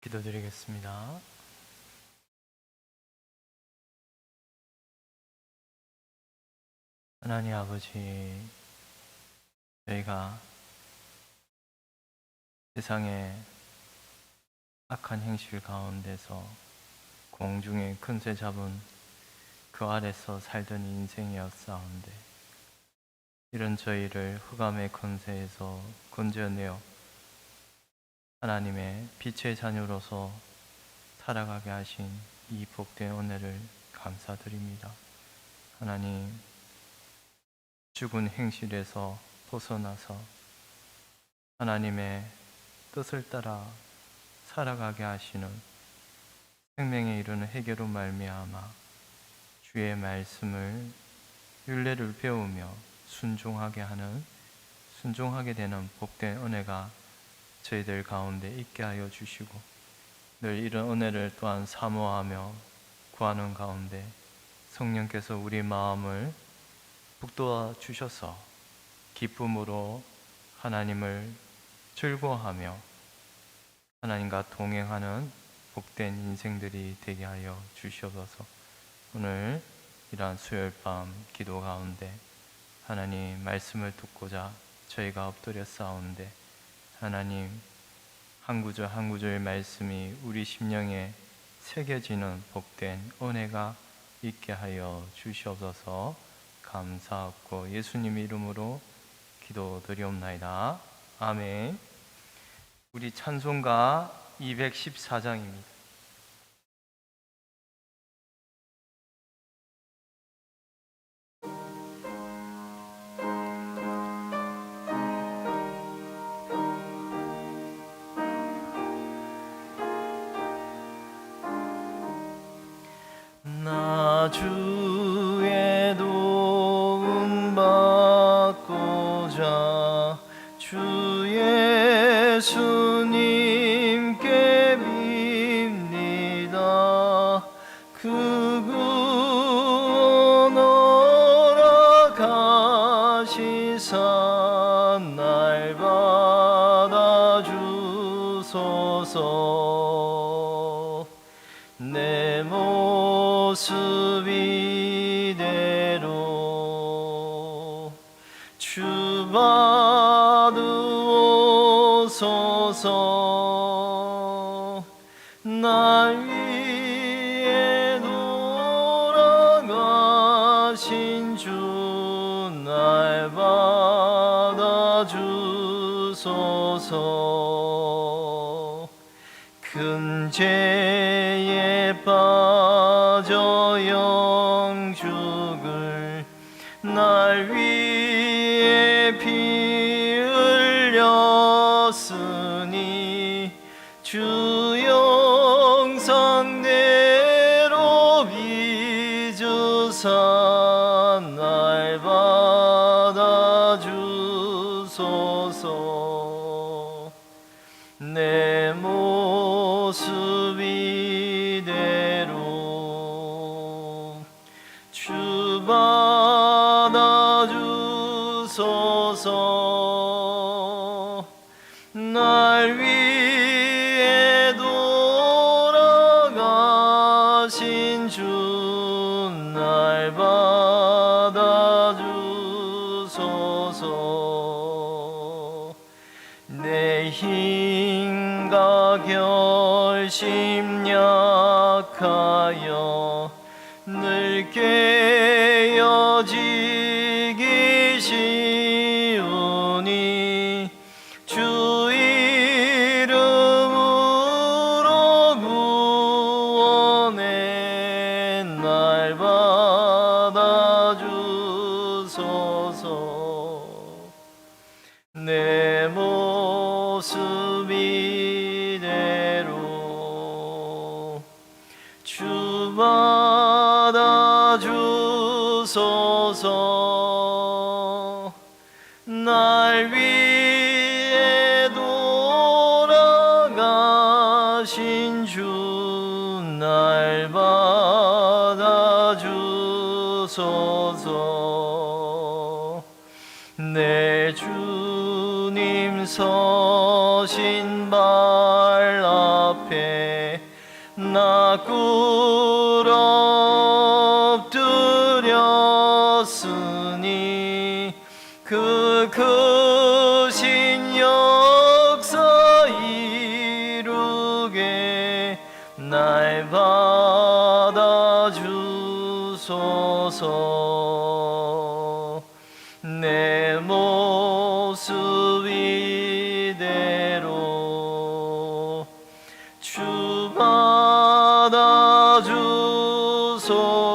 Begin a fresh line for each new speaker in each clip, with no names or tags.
기도드리겠습니다. 하나님 아버지, 저희가 세상의 악한 행실 가운데서 공중에 큰새 잡은 그 아래서 살던 인생이었사온데, 이런 저희를 흑암의 권세에서 건져내어 하나님의 빛의 자녀로서 살아가게 하신 이 복된 은혜를 감사드립니다. 하나님, 죽은 행실에서 벗어나서 하나님의 뜻을 따라 살아가게 하시는 생명에 이르는 해결로 말미암아 주의 말씀을 율례를 배우며 순종하게 되는 복된 은혜가 저희들 가운데 있게 하여 주시고, 늘 이런 은혜를 또한 사모하며 구하는 가운데 성령께서 우리 마음을 북돋아 주셔서 기쁨으로 하나님을 즐거워하며 하나님과 동행하는 복된 인생들이 되게 하여 주시옵소서. 오늘 이러한 수요일 밤 기도 가운데 하나님 말씀을 듣고자 저희가 엎드려 싸우는데, 하나님 한 구절 한 구절 말씀이 우리 심령에 새겨지는 복된 은혜가 있게 하여 주시옵소서. 감사하고 예수님 이름으로 기도드리옵나이다. 아멘. 우리 찬송가 214장입니다. 나 주의 도움 받고자 주 예수님께 빕니다. 그 구원 허락하시사 날 받아주소서. 내 모습 이대로 주 받으옵소서. 날 위해 돌아가신 주 날 받아주소서. 큰 죄에 빠져 영죽을 날 위해 피 흘렸으니 주 영상대로 빚으사 날 받아주소서. 내 모습 이대로 주 받아주소서. 날 위해 돌아가신 주 날 받아주소서. 내 힘과 결심 약하여 늘 깨어지기 쉬우니 주 이름으로 구원해 날 받아주소서. 내 모습 이대로 주 받아주소서. 날 위해 돌아가신 주 날 받아주소서. 내 주님 서신 발 앞에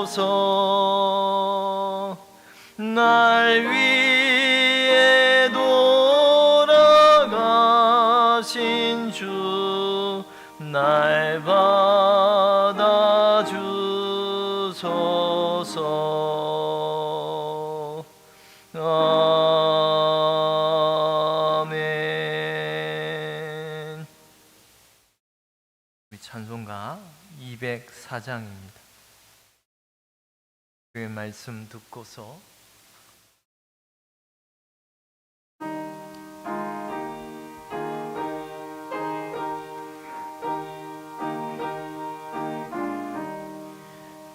주소서. 날 위해 돌아가신 주 날 받아주소서. 아멘. 우리 찬송가 204장입니다. 그 말씀 듣고서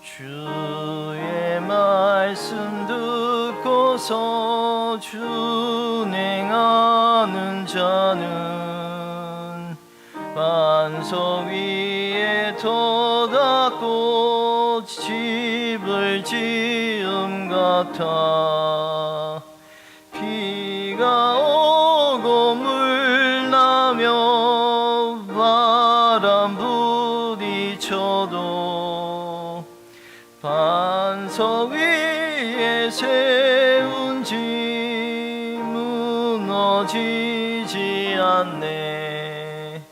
주의 말씀 듣고서 준행하는 자는 반석 위에 터 닦고 집을 지음 같아. 비가 오고 물 나며 바람 부딪혀도 반석 위에 세운 집 무너지지 않네.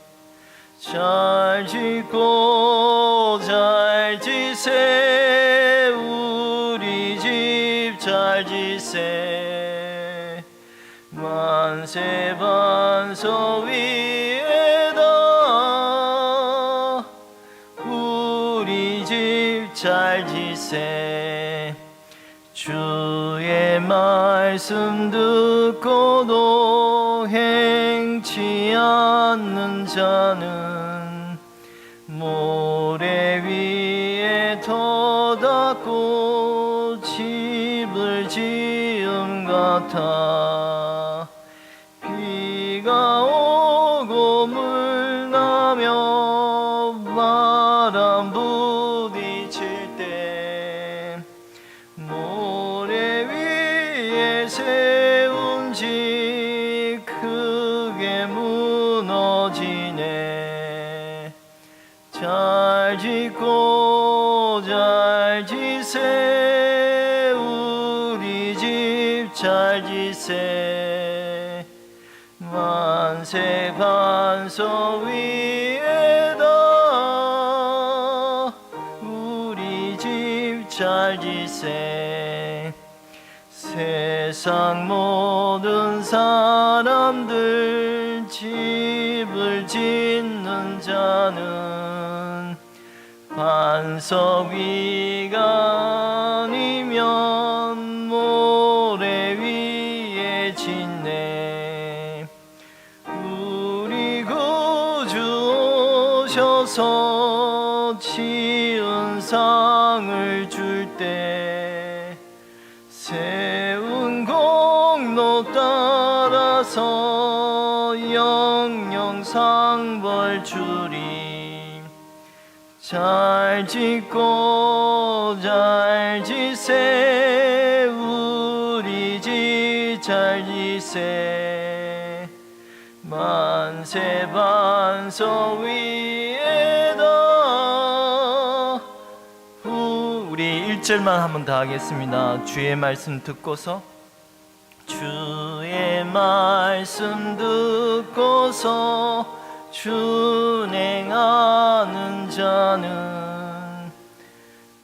잘 짓고 잘 지세 우리 집 잘 지세. 만세 반석 위에다 우리 집 잘 지세. 주의 말씀 듣고도 행치 않는 자는 모래 위에 터 닦고 집을 지음 같아. 비가 오고 물 나며 바람 부딪힐 때 모래 위에 세운 집 크게 무너지네. 잘 짓고 잘 지세 우리 집 잘 지세. 만세 반석 위에다 우리 집 잘 지세. 세상 모든 사람들 집을 짓는 자는 반석 위가 아니면 모래 위에 짓네. 우리 구주 오셔서 지은 상을 줄 때 세운 공로 따라서 영영 상벌 주리. 잘 짓고 잘 지세 우리 집 잘 지세. 만세 반석 위에다 우리 1절만 한번 다 하겠습니다. 주의 말씀 듣고서. 주의 말씀 듣고서 준행하는 자는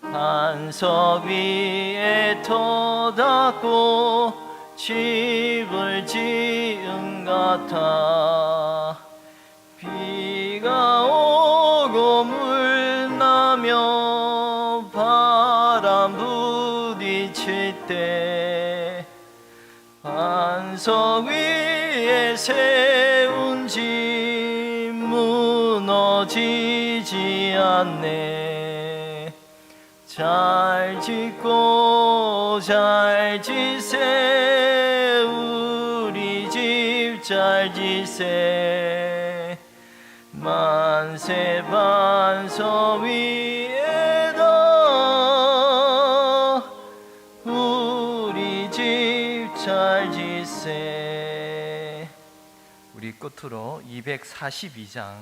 반석 위에 터 닦고 집을 지은 같아. 비가 오고 물 나며 바람 부딪힐 때 반석 위에 세운 집 무너지지 않네. 잘 짓고 잘 지세 우리 집 잘 지세. 만세 반석 위에다 우리 집 잘 지세. 우리 끝으로 242장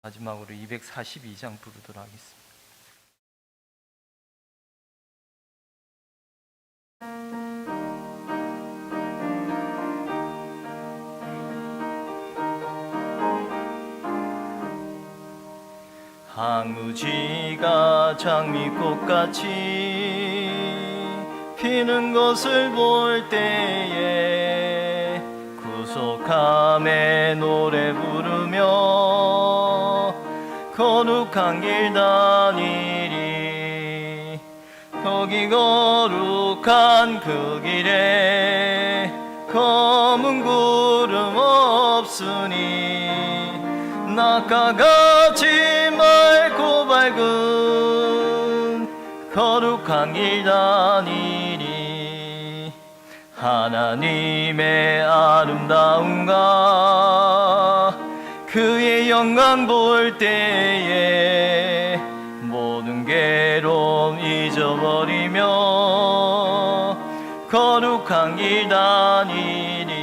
마지막으로 242장 부르도록 하겠습니다. 항우지가 장미꽃같이 피는 것을 볼 때에 구속함에 노래 부르며 거룩한 길 다니리. 거기 거룩한 그 길에 검은 구름 없으니 낙하같이 맑고 밝은 거룩한 길 다니리. 하나님의 아름다움과 그의 영광 볼 때에 모든 괴로움 잊어버리며 거룩한 길 다니리.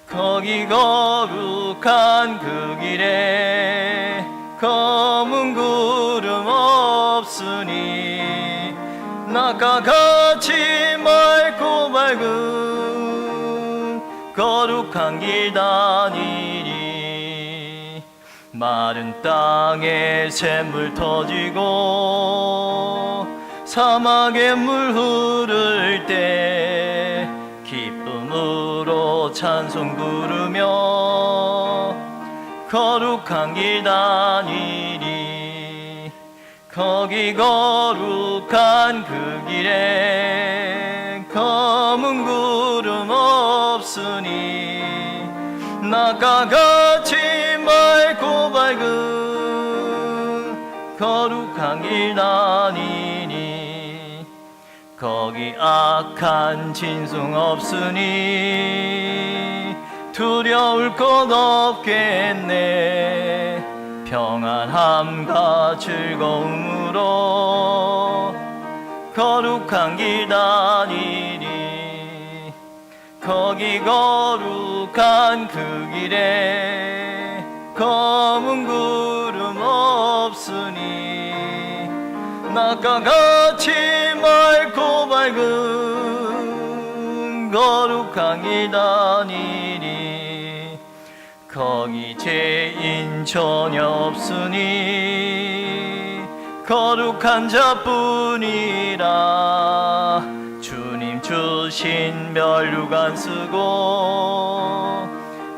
거기 거룩한 그 길에 검은 구름 없으니 낙하같이 맑고 밝은 거룩한 길 다니리. 마른 땅에 샘물 터지고 사막에 물 흐를 때 기쁨으로 찬송 부르며 거룩한 길 다니리. 거기 거룩한 그 길에 검은 구름 없으니 낙하같이 맑고 밝은 거룩한 길 다니니. 거기 악한 진송 없으니 두려울 것 없겠네. 평안함과 즐거움으로 거룩한 길 다니리. 거기 거룩한 그 길에 검은 구름 없으니 낙하같이 맑고 밝은 거룩한 길 다니리. 거기 죄인 전혀 없으니 거룩한 자뿐이라. 주님 주신 면류관 쓰고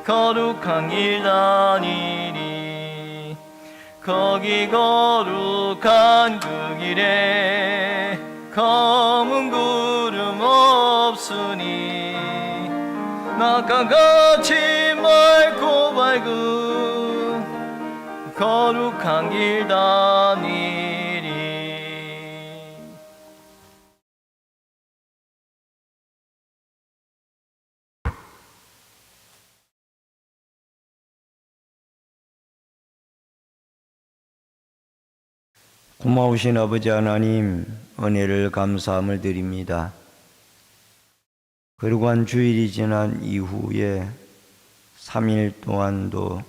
거룩한 길 다니리. 거기 거룩한 그 길에 검은 구름 없으니 낙하같이 맑고 밝은 거룩한 길 다니리.
고마우신 아버지 하나님, 은혜를 감사함을 드립니다. 거룩한 주일이 지난 이후에 3일 동안도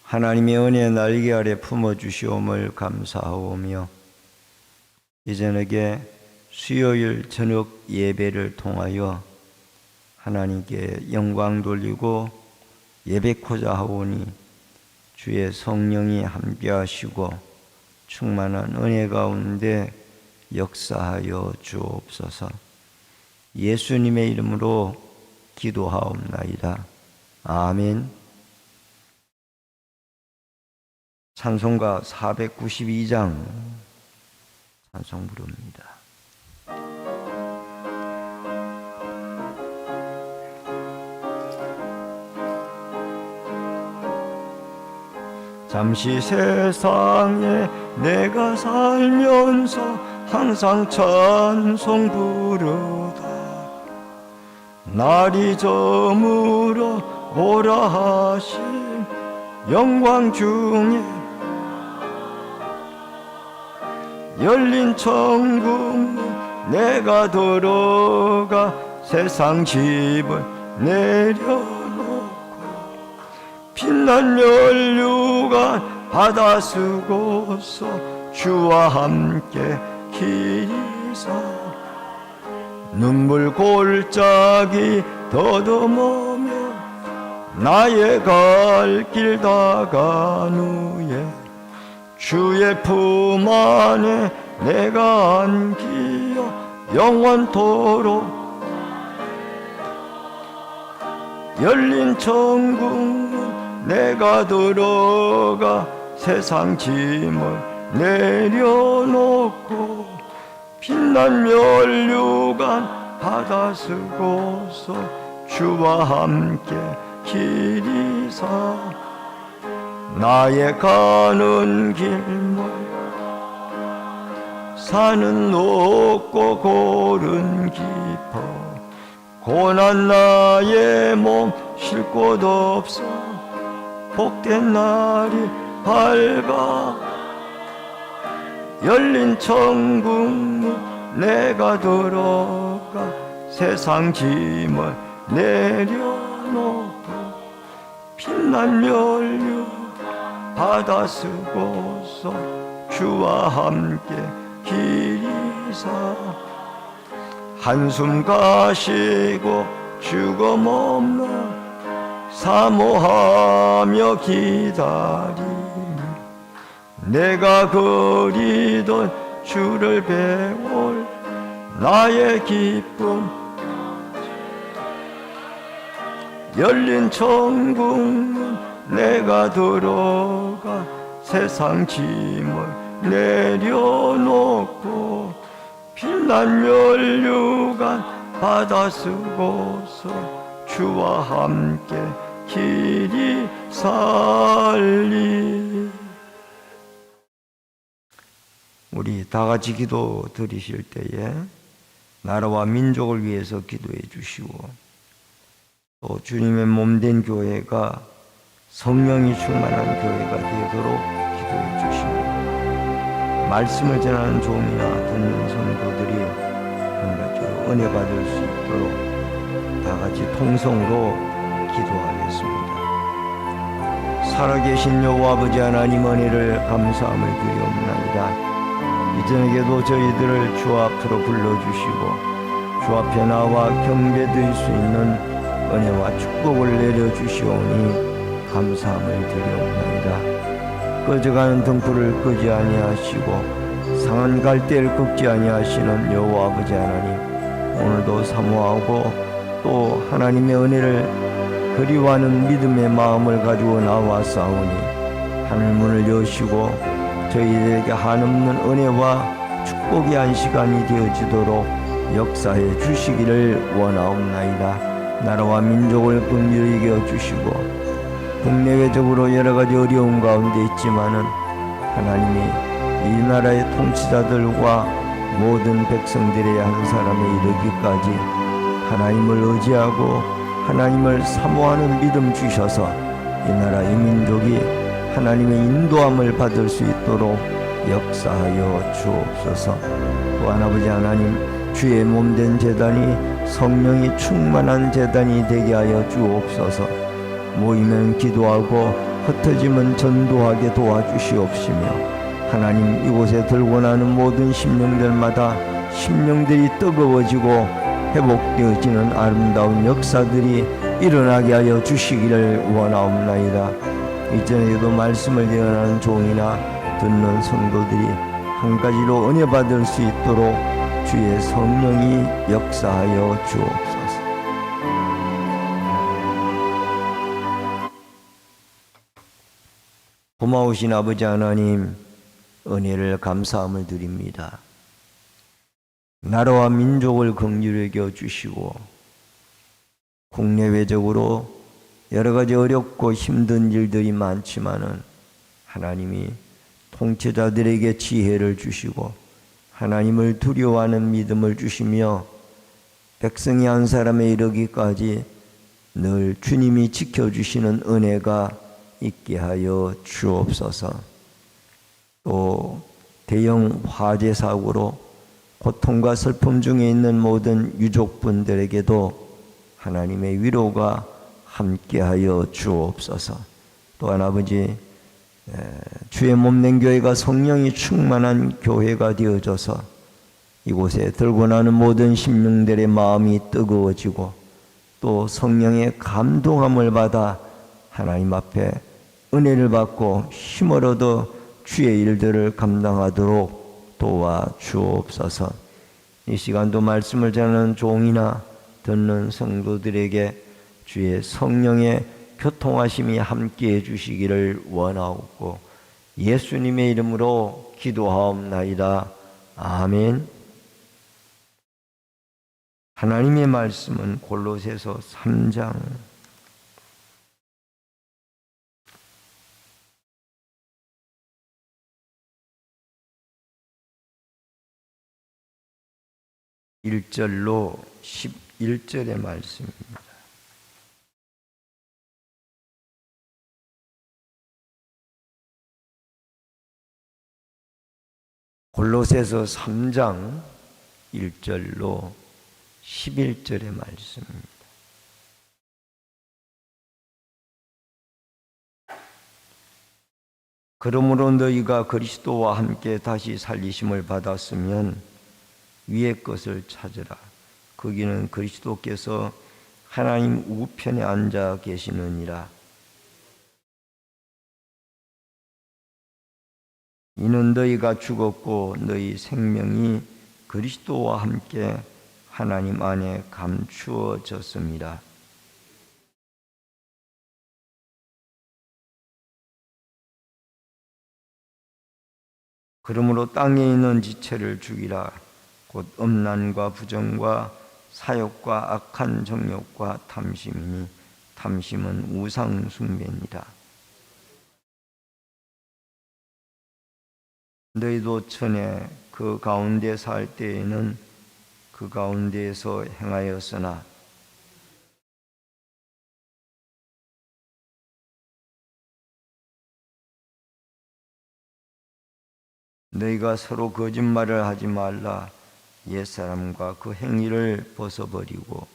하나님의 은혜 날개 아래 품어주시옴을 감사하오며, 이 저녁에 수요일 저녁 예배를 통하여 하나님께 영광 돌리고 예배코자 하오니 주의 성령이 함께 하시고 충만한 은혜 가운데 역사하여 주옵소서. 예수님의 이름으로 기도하옵나이다. 아멘. 찬송가 492장 찬송 부릅니다. 잠시 세상에 내가 살면서 항상 찬송 부르다 날이 저물어 오라 하신 영광 중에 열린 천국문 내가 들어가 세상 집을 내려놓고 빛난 면류관 받아 쓰고서 주와 함께 길이서 눈물 골짜기 더듬으며 나의 갈 길 다간 후에 주의 품 안에 내가 안기어 영원토록 열린 천국문 내가 들어가 세상 짐을 내려놓고 빛난 면류관 바다 쓰고서 주와 함께 길이사 나의 가는 길물 산은 높고 골은 깊어 고난 나의 몸 쉴 곳 없어 복된 날이 밝아 열린 천국문 내가 들어가 세상 짐을 내려놓고 빛난 면류 바다 쓰고서 주와 함께 길이사 한숨 가시고 죽음 없는 사모하며 기다리며 내가 그리던 주를 배울 나의 기쁨 열린 천국문 내가 들어가 세상 짐을 내려놓고 빛난 면류관 바다 쓰고서 주와 함께 길이 살리. 우리 다 같이 기도 드리실 때에 나라와 민족을 위해서 기도해 주시고 또 주님의 몸된 교회가 성령이 충만한 교회가 되도록 기도해 주시고 말씀을 전하는 종이나 듣는 성도들이 한 가지로 은혜 받을 수 있도록 다 같이 통성으로 기도하겠습니다. 살아계신 여호와 아버지 하나님 은혜를 감사함을 드리옵나이다. 이전에도 저희들을 주 앞으로 불러주시고 주 앞에 나와 경배드릴 수 있는 은혜와 축복을 내려주시오니 감사함을 드리옵나이다. 꺼져가는 등불을 끄지 아니하시고 상한 갈대를 꺾지 아니하시는 여호와 아버지 하나님, 오늘도 사모하고 또 하나님의 은혜를 그리워하는 믿음의 마음을 가지고 나와싸우니 하늘 문을 여시고 저희들에게 한없는 은혜와 축복의 한 시간이 되어지도록 역사해 주시기를 원하옵나이다. 나라와 민족을 긍휼히 여겨주시고 국내외적으로 여러가지 어려운 가운데 있지만은 하나님이 이 나라의 통치자들과 모든 백성들의 한 사람에 이르기까지 하나님을 의지하고 하나님을 사모하는 믿음 주셔서 이 나라 이 민족이 하나님의 인도함을 받을 수 있도록 역사하여 주옵소서. 또한 아버지 하나님, 주의 몸된 제단이 성령이 충만한 제단이 되게 하여 주옵소서. 모이면 기도하고 흩어지면 전도하게 도와주시옵시며 하나님, 이곳에 들고 나는 모든 심령들마다 심령들이 뜨거워지고 회복되어지는 아름다운 역사들이 일어나게 하여 주시기를 원하옵나이다. 이전에도 말씀을 예언하는 종이나 듣는 성도들이 한 가지로 은혜 받을 수 있도록 주의 성령이 역사하여 주옵소서. 고마우신 아버지 하나님, 은혜를 감사함을 드립니다. 나라와 민족을 긍휼히 여겨 주시고 국내외적으로 여러 가지 어렵고 힘든 일들이 많지만은 하나님이 통치자들에게 지혜를 주시고 하나님을 두려워하는 믿음을 주시며 백성이 한 사람에 이르기까지 늘 주님이 지켜주시는 은혜가 있게 하여 주옵소서. 또 대형 화재 사고로 고통과 슬픔 중에 있는 모든 유족분들에게도 하나님의 위로가 함께하여 주옵소서. 또한 아버지, 주의 몸된 교회가 성령이 충만한 교회가 되어져서 이곳에 들고 나는 모든 심령들의 마음이 뜨거워지고 또 성령의 감동함을 받아 하나님 앞에 은혜를 받고 힘을 얻어 주의 일들을 감당하도록 도와주옵소서. 이 시간도 말씀을 전하는 종이나 듣는 성도들에게 주의 성령의 교통하심이 함께해 주시기를 원하옵고 예수님의 이름으로 기도하옵나이다. 아멘. 하나님의 말씀은 골로새서 3장 1절로 11절의 말씀입니다. 골로새서 3장 1절로 11절의 말씀입니다. 그러므로 너희가 그리스도와 함께 다시 살리심을 받았으면 위의 것을 찾으라. 거기는 그리스도께서 하나님 우편에 앉아 계시느니라. 이는 너희가 죽었고 너희 생명이 그리스도와 함께 하나님 안에 감추어졌습니다. 그러므로 땅에 있는 지체를 죽이라. 곧 음란과 부정과 사욕과 악한 정욕과 탐심이니 탐심은 우상 숭배니라. 너희도 전에 그 가운데 살 때에는 그 가운데에서 행하였으나 너희가 서로 거짓말을 하지 말라. 옛사람과 그 행위를 벗어버리고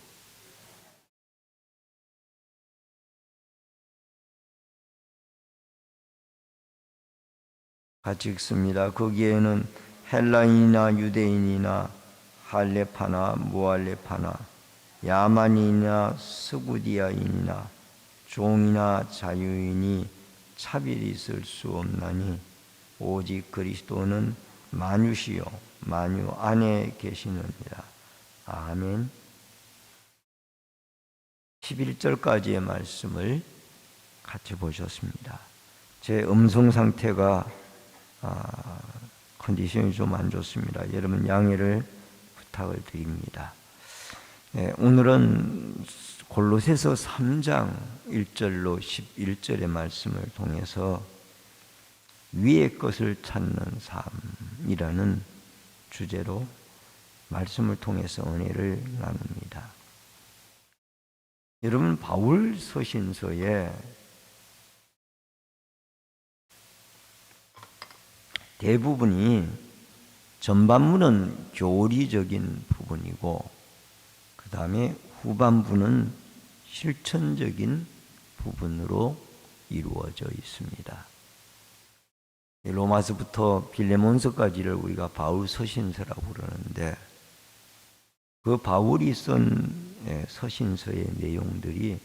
같이 읽습니다. 거기에는 헬라인이나 유대인이나 할레파나 무할레파나 야만인이나 스구디아인이나 종이나 자유인이 차별이 있을 수 없나니 오직 그리스도는 만유시요 만유 안에 계시느니라. 아멘. 11절까지의 말씀을 같이 보셨습니다. 제 음성 상태가 컨디션이 좀 안 좋습니다. 여러분 양해를 부탁을 드립니다. 오늘은 골로새서 3장 1절로 11절의 말씀을 통해서 위의 것을 찾는 삶이라는 주제로 말씀을 통해서 은혜를 나눕니다. 여러분 바울 서신서에 대부분이 전반부는 교리적인 부분이고 그 다음에 후반부는 실천적인 부분으로 이루어져 있습니다. 로마서부터 빌레몬서까지를 우리가 바울 서신서라고 부르는데 그 바울이 쓴 서신서의 내용들이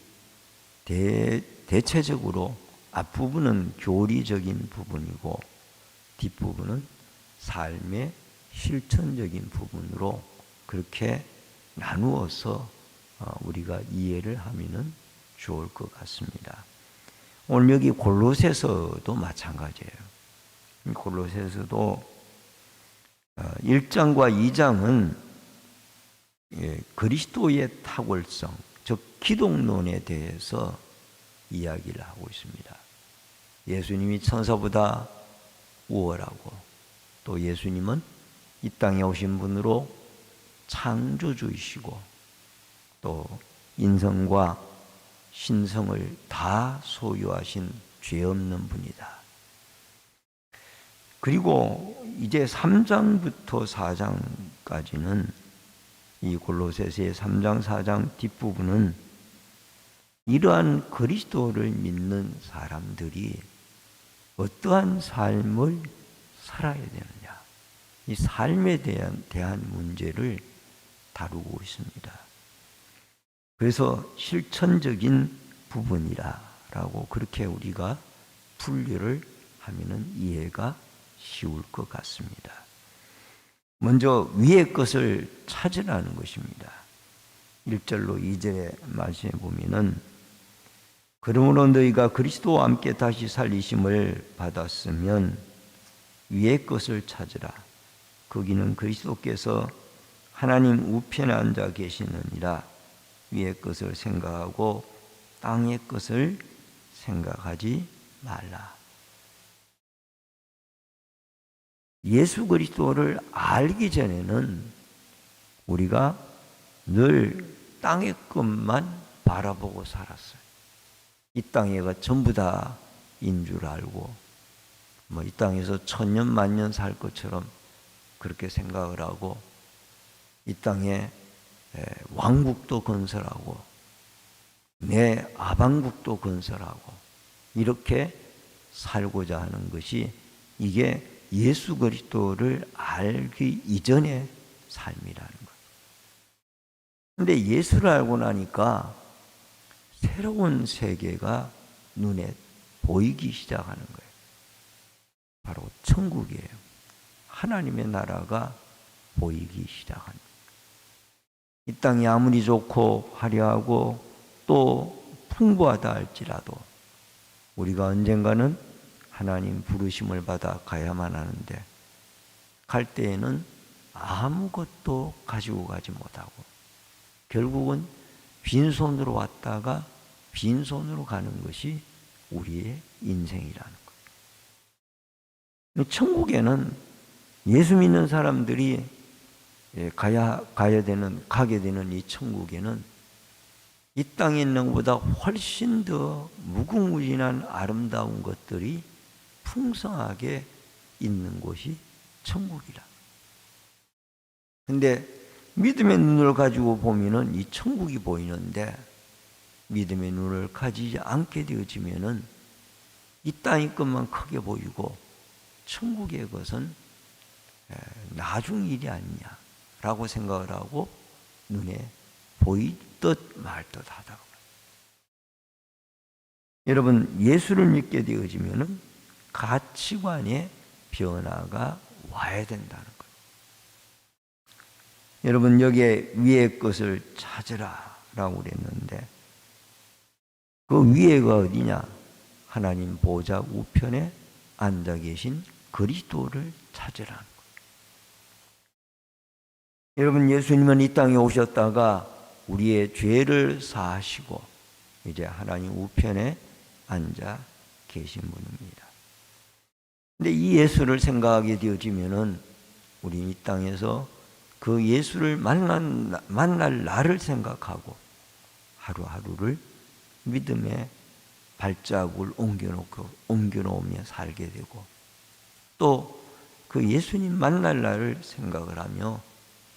대체적으로 앞부분은 교리적인 부분이고 뒷부분은 삶의 실천적인 부분으로 그렇게 나누어서 우리가 이해를 하면 좋을 것 같습니다. 오늘 여기 골로새서도 마찬가지예요. 골로새서도 1장과 2장은 그리스도의 탁월성, 즉 기독론에 대해서 이야기를 하고 있습니다. 예수님이 천사보다 우월하고 또 예수님은 이 땅에 오신 분으로 창조주이시고 또 인성과 신성을 다 소유하신 죄 없는 분이다. 그리고 이제 3장부터 4장까지는 이 골로새서의 3장, 4장 뒷부분은 이러한 그리스도를 믿는 사람들이 어떠한 삶을 살아야 되느냐, 이 삶에 대한 문제를 다루고 있습니다. 그래서 실천적인 부분이라고 그렇게 우리가 분류를 하면은 이해가 쉬울 것 같습니다. 먼저 위의 것을 찾으라는 것입니다. 1절로 2절의 말씀에 보면은 그러므로 너희가 그리스도와 함께 다시 살리심을 받았으면 위의 것을 찾으라. 거기는 그리스도께서 하나님 우편에 앉아 계시느니라. 위의 것을 생각하고 땅의 것을 생각하지 말라. 예수 그리스도를 알기 전에는 우리가 늘 땅의 것만 바라보고 살았어요. 이 땅에가 전부 다인 줄 알고 이 땅에서 천년 만년 살 것처럼 그렇게 생각을 하고 이 땅에 왕국도 건설하고 내 아방국도 건설하고 이렇게 살고자 하는 것이 이게 예수 그리스도를 알기 이전의 삶이라는 거예요. 그런데 예수를 알고 나니까 새로운 세계가 눈에 보이기 시작하는 거예요. 바로 천국이에요. 하나님의 나라가 보이기 시작합니다. 이 땅이 아무리 좋고 화려하고 또 풍부하다 할지라도 우리가 언젠가는 하나님 부르심을 받아 가야만 하는데 갈 때에는 아무것도 가지고 가지 못하고 결국은 빈손으로 왔다가 빈손으로 가는 것이 우리의 인생이라는 거예요. 천국에는 예수 믿는 사람들이 가게 되는 이 천국에는 이 땅에 있는 것보다 훨씬 더 무궁무진한 아름다운 것들이 풍성하게 있는 곳이 천국이라. 근데 믿음의 눈을 가지고 보면은 이 천국이 보이는데 믿음의 눈을 가지지 않게 되어지면은 이 땅의 것만 크게 보이고 천국의 것은 나중 일이 아니냐라고 생각을 하고 눈에 보이듯 말듯 하다가 여러분 예수를 믿게 되어지면은 가치관의 변화가 와야 된다는 거예요. 여러분 여기에 위의 것을 찾으라라고 그랬는데 그 위에가 어디냐? 하나님 보좌 우편에 앉아 계신 그리스도를 찾으라는 거예요. 여러분 예수님은 이 땅에 오셨다가 우리의 죄를 사하시고 이제 하나님 우편에 앉아 계신 분입니다. 근데 이 예수를 생각하게 되어지면은 우리 이 땅에서 그 예수를 만날 날을 생각하고 하루하루를 믿음의 발자국을 옮겨놓으며 살게 되고 또 그 예수님 만날 날을 생각을 하며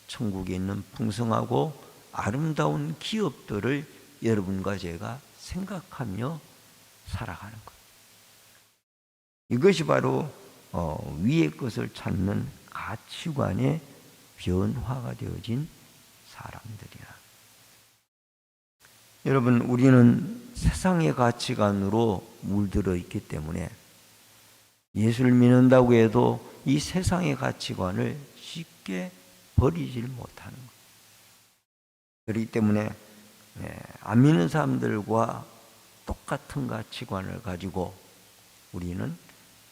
천국에 있는 풍성하고 아름다운 기업들을 여러분과 제가 생각하며 살아가는 거예요. 이것이 바로 위의 것을 찾는 가치관의 변화가 되어진 사람들이라. 여러분 우리는 세상의 가치관으로 물들어 있기 때문에 예수를 믿는다고 해도 이 세상의 가치관을 쉽게 버리질 못하는 거예요. 그렇기 때문에 안 믿는 사람들과 똑같은 가치관을 가지고 우리는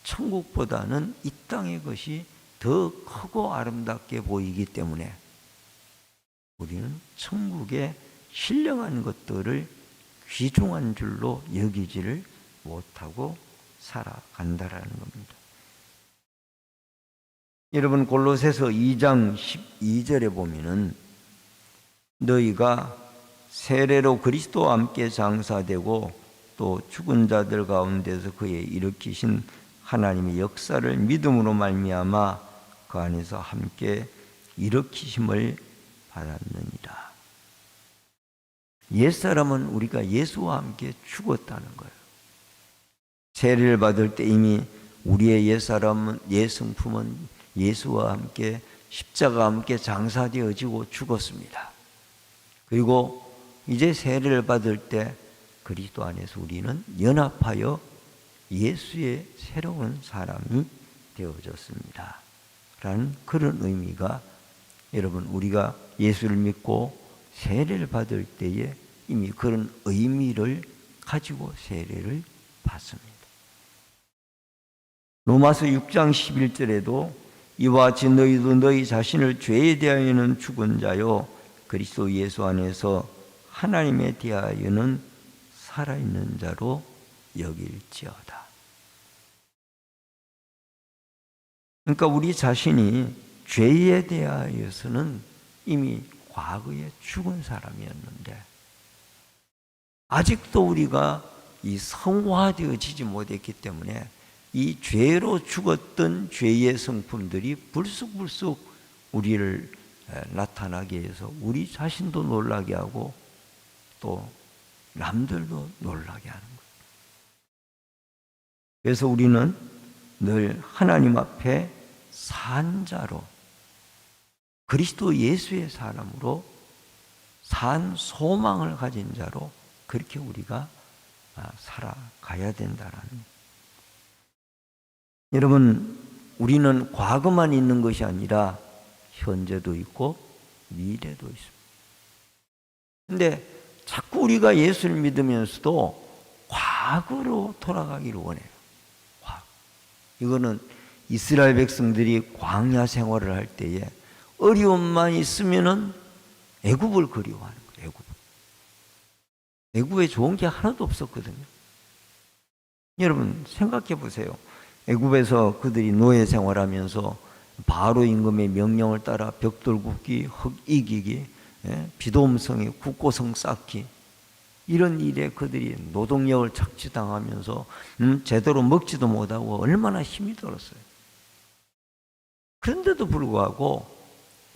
천국보다는 이 땅의 것이 더 크고 아름답게 보이기 때문에 우리는 천국의 신령한 것들을 귀중한 줄로 여기지를 못하고 살아간다라는 겁니다. 여러분 골로새서 2장 12절에 보면은 너희가 세례로 그리스도와 함께 장사되고 또 죽은 자들 가운데서 그의 일으키신 하나님의 역사를 믿음으로 말미암아 그 안에서 함께 일으키심을 받았느니라. 옛사람은 우리가 예수와 함께 죽었다는 거예요. 세례를 받을 때 이미 우리의 옛사람은 옛 성품은 예수와 함께 십자가와 함께 장사되어지고 죽었습니다. 그리고 이제 세례를 받을 때 그리스도 안에서 우리는 연합하여 예수의 새로운 사람이 되어졌습니다. 라는 그런 의미가, 여러분, 우리가 예수를 믿고 세례를 받을 때에 이미 그런 의미를 가지고 세례를 받습니다. 로마서 6장 11절에도 이와 같이 너희도 너희 자신을 죄에 대하여는 죽은 자요 그리스도 예수 안에서 하나님에 대하여는 살아있는 자로 여길지어다. 그러니까 우리 자신이 죄에 대하여서는 이미 과거에 죽은 사람이었는데 아직도 우리가 이 성화되어지지 못했기 때문에 이 죄로 죽었던 죄의 성품들이 불쑥불쑥 우리를 나타나게 해서 우리 자신도 놀라게 하고 또 남들도 놀라게 하는 거예요. 그래서 우리는 늘 하나님 앞에 산 자로, 그리스도 예수의 사람으로 산 소망을 가진 자로 그렇게 우리가 살아가야 된다는 거예요. 여러분, 우리는 과거만 있는 것이 아니라 현재도 있고 미래도 있습니다. 근데 자꾸 우리가 예수를 믿으면서도 과거로 돌아가기를 원해요. 이거는 이스라엘 백성들이 광야 생활을 할 때에 어려움만 있으면은 애굽을 그리워하는 거예요. 애굽에 좋은 게 하나도 없었거든요. 여러분 생각해 보세요. 애굽에서 그들이 노예 생활하면서 바로 임금의 명령을 따라 벽돌 굽기, 흙 이기기, 비돔성에 국고성 쌓기, 이런 일에 그들이 노동력을 착취당하면서 제대로 먹지도 못하고 얼마나 힘이 들었어요. 그런데도 불구하고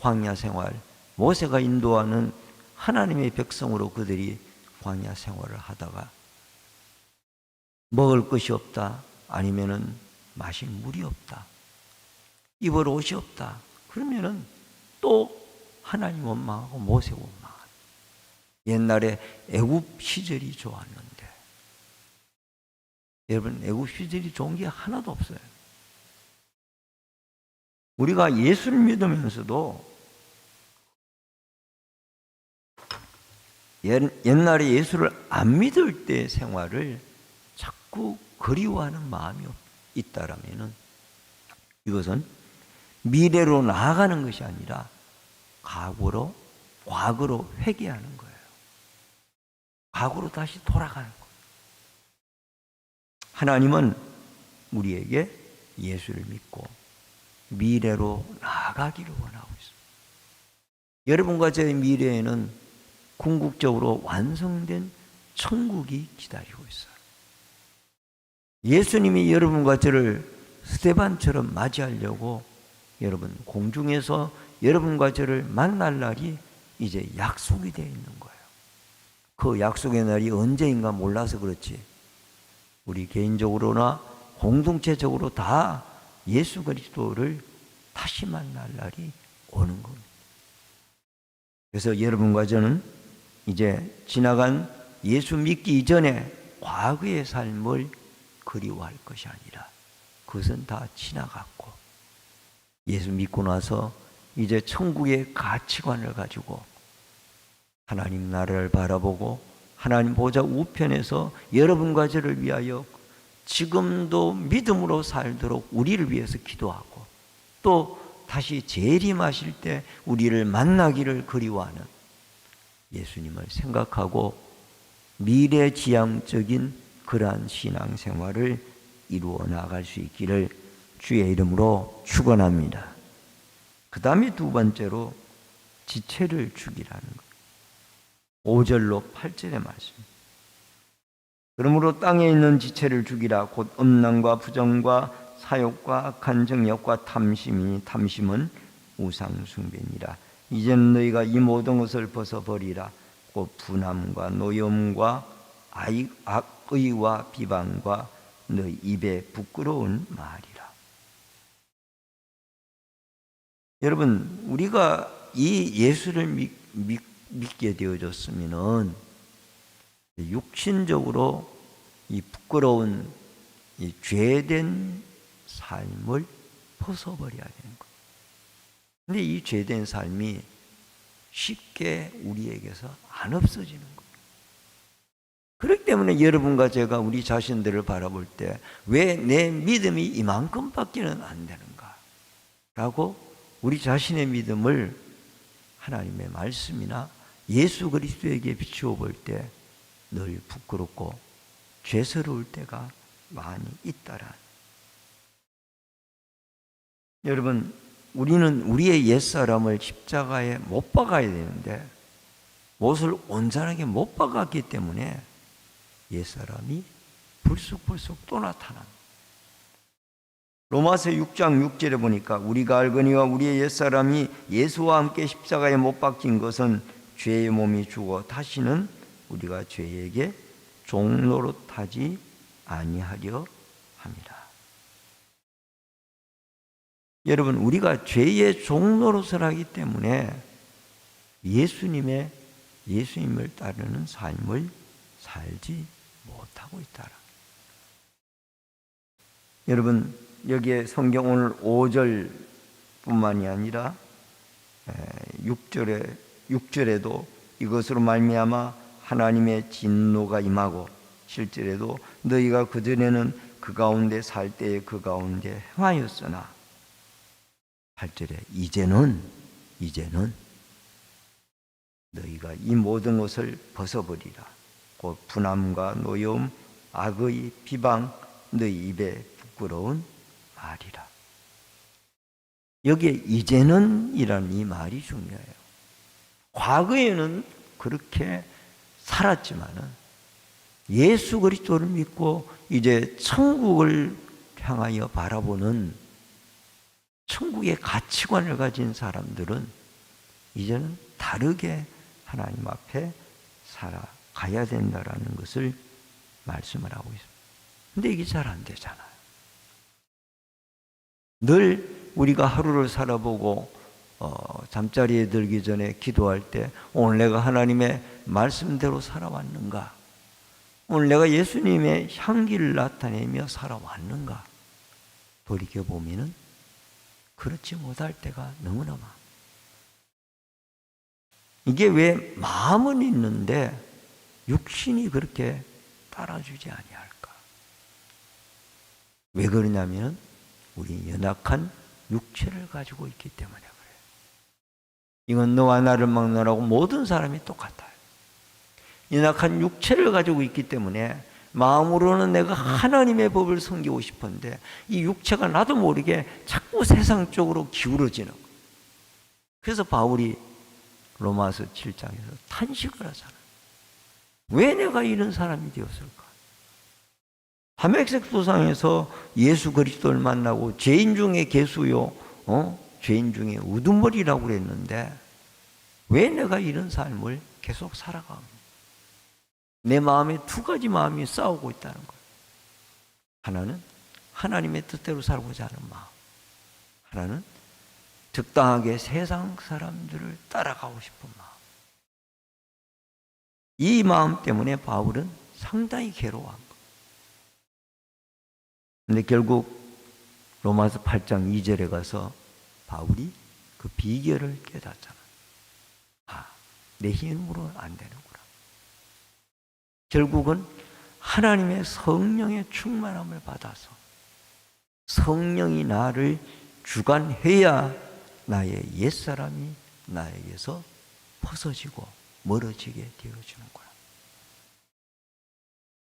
광야 생활, 모세가 인도하는 하나님의 백성으로 그들이 광야 생활을 하다가 먹을 것이 없다, 아니면은 마실 물이 없다, 입을 옷이 없다, 그러면은 또 하나님 원망하고 모세 원망하고. 옛날에 애굽 시절이 좋았는데 여러분, 애굽 시절이 좋은 게 하나도 없어요. 우리가 예수를 믿으면서도 옛날에 예수를 안 믿을 때 생활을 자꾸 그리워하는 마음이 있다라면은 이것은 미래로 나아가는 것이 아니라 과거로 회귀하는 거예요. 과거로 다시 돌아가는 거예요. 하나님은 우리에게 예수를 믿고 미래로 나아가기를 원하고 있습니다. 여러분과 제 미래에는 궁극적으로 완성된 천국이 기다리고 있어요. 예수님이 여러분과 저를 스데반처럼 맞이하려고 여러분 공중에서 여러분과 저를 만날 날이 이제 약속이 되어 있는 거예요. 그 약속의 날이 언제인가 몰라서 그렇지 우리 개인적으로나 공동체적으로 다 예수 그리스도를 다시 만날 날이 오는 겁니다. 그래서 여러분과 저는 이제 지나간 예수 믿기 이전에 과거의 삶을 그리워할 것이 아니라 그것은 다 지나갔고 예수 믿고 나서 이제 천국의 가치관을 가지고 하나님 나라를 바라보고 하나님 보좌 우편에서 여러분과 저를 위하여 지금도 믿음으로 살도록 우리를 위해서 기도하고 또 다시 재림하실 때 우리를 만나기를 그리워하는 예수님을 생각하고 미래지향적인 그러한 신앙생활을 이루어 나갈 수 있기를 주의 이름으로 축원합니다. 그 다음에 두 번째로 지체를 죽이라는 것. 5절로 8절의 말씀. 그러므로 땅에 있는 지체를 죽이라. 곧 음란과 부정과 사욕과 악한 정욕과 탐심은 우상 숭배니라. 이제는 너희가 이 모든 것을 벗어버리라. 곧 분함과 노염과 악의와 비방과 너희 입에 부끄러운 말이라. 여러분, 우리가 이 예수를 믿게 되어졌으면은 육신적으로 이 부끄러운 이 죄된 삶을 벗어버려야 되는 거예요. 근데 이 죄된 삶이 쉽게 우리에게서 안 없어지는 거예요. 그렇기 때문에 여러분과 제가 우리 자신들을 바라볼 때 왜 내 믿음이 이만큼밖에는 안 되는가? 라고 우리 자신의 믿음을 하나님의 말씀이나 예수 그리스도에게 비추어 볼 때 늘 부끄럽고 죄스러울 때가 많이 있다라. 여러분, 우리는 우리의 옛사람을 십자가에 못 박아야 되는데 못을 온전하게 못 박았기 때문에 옛사람이 불쑥불쑥 또 나타납니다. 로마서 6장 6절에 보니까 우리가 알거니와 우리의 옛사람이 예수와 함께 십자가에 못 박힌 것은 죄의 몸이 죽어 다시는 우리가 죄에게 종노릇하지 아니하려 함이라. 여러분, 우리가 죄의 종노릇을 하기 때문에 예수님을 따르는 삶을 살지 못하고 있다라. 여러분, 여기에 성경 오늘 5절뿐만이 아니라 6절에도 이것으로 말미암아 하나님의 진노가 임하고 7절에도 너희가 그전에는 그 가운데 살 때에 그 가운데 행하였으나 8절에 이제는 너희가 이 모든 것을 벗어버리라. 곧 분함과 노여움, 악의 비방, 너희 입에 부끄러운 말이라. 여기에 이제는 이라는 이 말이 중요해요. 과거에는 그렇게 살았지만은 예수 그리스도를 믿고 이제 천국을 향하여 바라보는 천국의 가치관을 가진 사람들은 이제는 다르게 하나님 앞에 살아가야 된다라는 것을 말씀을 하고 있습니다. 근데 이게 잘 안 되잖아요. 늘 우리가 하루를 살아보고 잠자리에 들기 전에 기도할 때 오늘 내가 하나님의 말씀대로 살아왔는가? 오늘 내가 예수님의 향기를 나타내며 살아왔는가? 돌이켜보면은 그렇지 못할 때가 너무나 많아. 이게 왜 마음은 있는데 육신이 그렇게 따라주지 아니할까? 왜 그러냐면 우리 연약한 육체를 가지고 있기 때문에 그래요. 이건 너와 나를 막론하고 모든 사람이 똑같아요. 연약한 육체를 가지고 있기 때문에 마음으로는 내가 하나님의 법을 섬기고 싶은데 이 육체가 나도 모르게 자꾸 세상 쪽으로 기울어지는 거예요. 그래서 바울이 로마서 7장에서 탄식을 하잖아요. 왜 내가 이런 사람이 되었을까? 함액색도상에서 예수 그리스도를 만나고 죄인 중에 괴수요, 죄인 중에 우두머리라고 그랬는데 왜 내가 이런 삶을 계속 살아갑니까? 내 마음에 두 가지 마음이 싸우고 있다는 거예요. 하나는 하나님의 뜻대로 살고자 하는 마음, 하나는 적당하게 세상 사람들을 따라가고 싶은 마음. 이 마음 때문에 바울은 상당히 괴로워한 거예요. 근데 결국 로마서 8장 2절에 가서 바울이 그 비결을 깨닫잖아요. 내 힘으로는 안 되는구나. 결국은 하나님의 성령의 충만함을 받아서 성령이 나를 주관해야 나의 옛사람이 나에게서 벗어지고 멀어지게 되어주는 거야.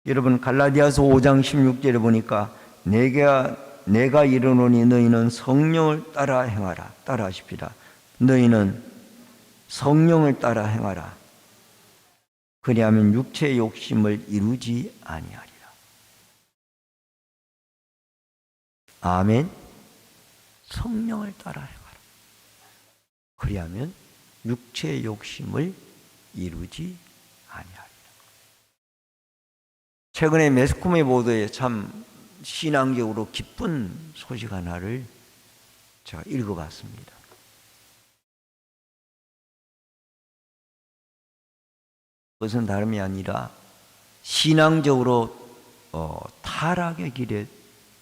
여러분, 갈라디아서 5장 16절에 보니까 내가 이르노니 너희는 성령을 따라 행하라. 따라 하십시다. 너희는 성령을 따라 행하라. 그리하면 육체의 욕심을 이루지 아니하리라. 아멘. 성령을 따라 행하라. 그리하면 육체의 욕심을 이루지 아니하리라. 최근에 매스컴의 보도에 참 신앙적으로 기쁜 소식 하나를 제가 읽어봤습니다. 그것은 다름이 아니라 신앙적으로 타락의 길에